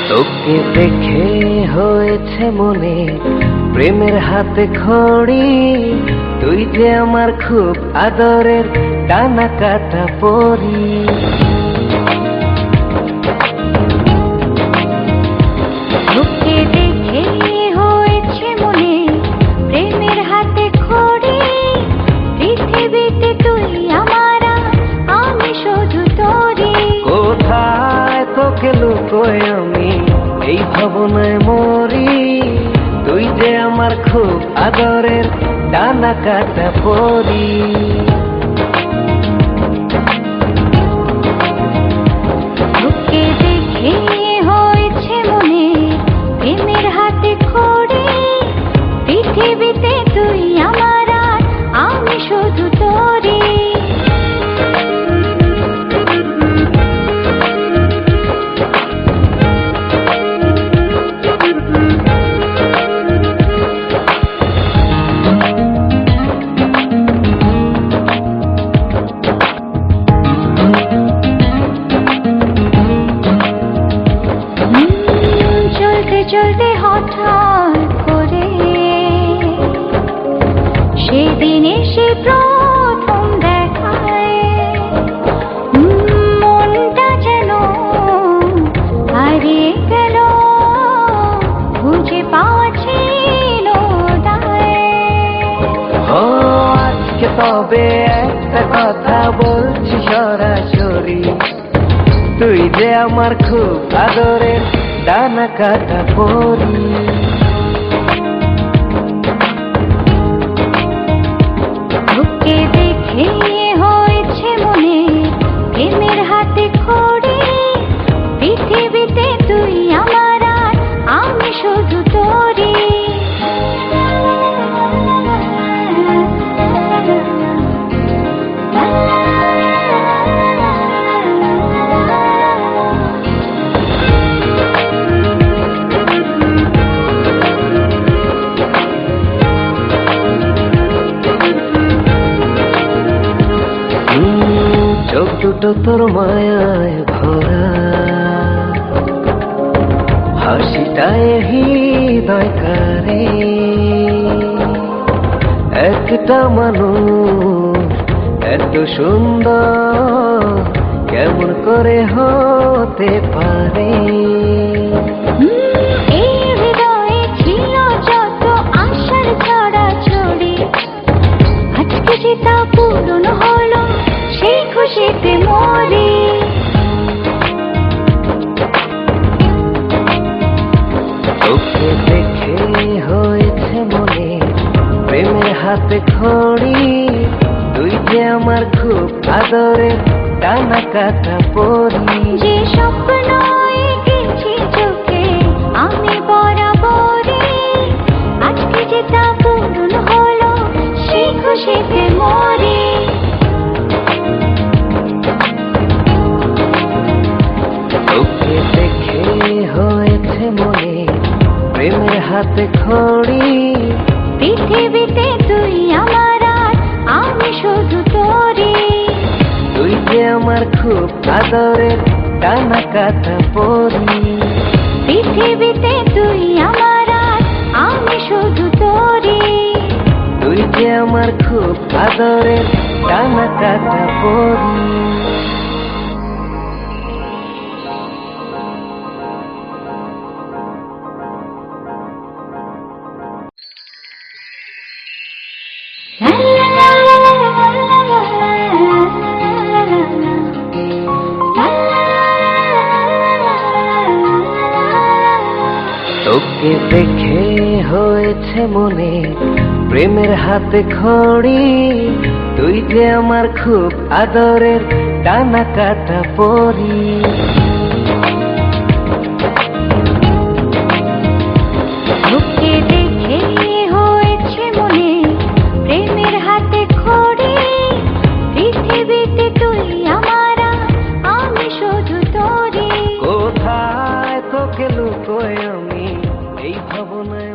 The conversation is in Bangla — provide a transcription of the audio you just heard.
তোকে দেখে হয়েছে মনে প্রেমের হাতে খড়ি, তুই যে আমার খুব আদরের ডানা কাটা পরি। তোকে দেখে হয়েছে মনে প্রেমের হাতে খড়ি, পৃথিবীতে তুই আমার, আমি শুধু তোরি। কোথায় তোকে লুকোয় আমি এই ভাবনায় মরি, তুই যে আমার খুব আদরের ডানা কাটা পরি। তোকে দেখে হয়েছে মনে প্রেমের হাতে খড়ি, পৃথিবীতে তুই আমার, আমি শুধু তোরি। চলতে হঠাৎ করে সেদিনে সে প্রথম দেখায়, মনটা যেন হারিয়ে গেল, খুঁজে পাওয়া ছিল আজকে তবে একটা কথা বলছি সরাসরি, তুই যে আমার খুব আদরের ডানা কাটা পরি। তোকে দেখে হয়েছে মনে প্রেমের হাতে খড়ি, পৃথিবীতে তুই আমার, আমি শুধু তোরি। চোখ দুটো তোর মায়ায় ভরা, হাসিটায় হৃদয় কারে, একটা মানুষ এত সুন্দর কেমন করে হতে পারে। এই হৃদয়ে ছিল যত আশার ছড়াছড়ি, আজকে যে তা পূরণ হলো, সেই খুশিতে মরি। তোকে দেখে হয়েছে মনে প্রেমের হাতে খড়ি, তুই যে আমার খুব আদরের ডানা কাটা পরি। যে স্বপ্ন এঁকেছি চোখে আমি বরাবরই, আজকে যে তা পূরণ হলো, সেই খুশিতে মরি। তোকে দেখে হয়েছে মনে প্রেমের হাতে খড়ি, পৃথিবীতে তুই আমার, আমি শুধু তোরি। তুই যে আমার খুব আদরের ডানা কাটা পরি। পৃথিবীতে তুই আমার, আমি শুধু তোরি। তুই যে আমার খুব আদরের ডানা কাটা পরি। তোকে দেখে হয়েছে মনে প্রেমের হাতে খড়ি, তুই যে আমার খুব আদরের ডানা কাটা পরি। তোকে দেখে হয়েছে মনে প্রেমের হাতে খড়ি, পৃথিবীতে তুই আমার, আমি শুধু তোরি। কোথায় তোকে লুকোয় আমি এই ভাবনায়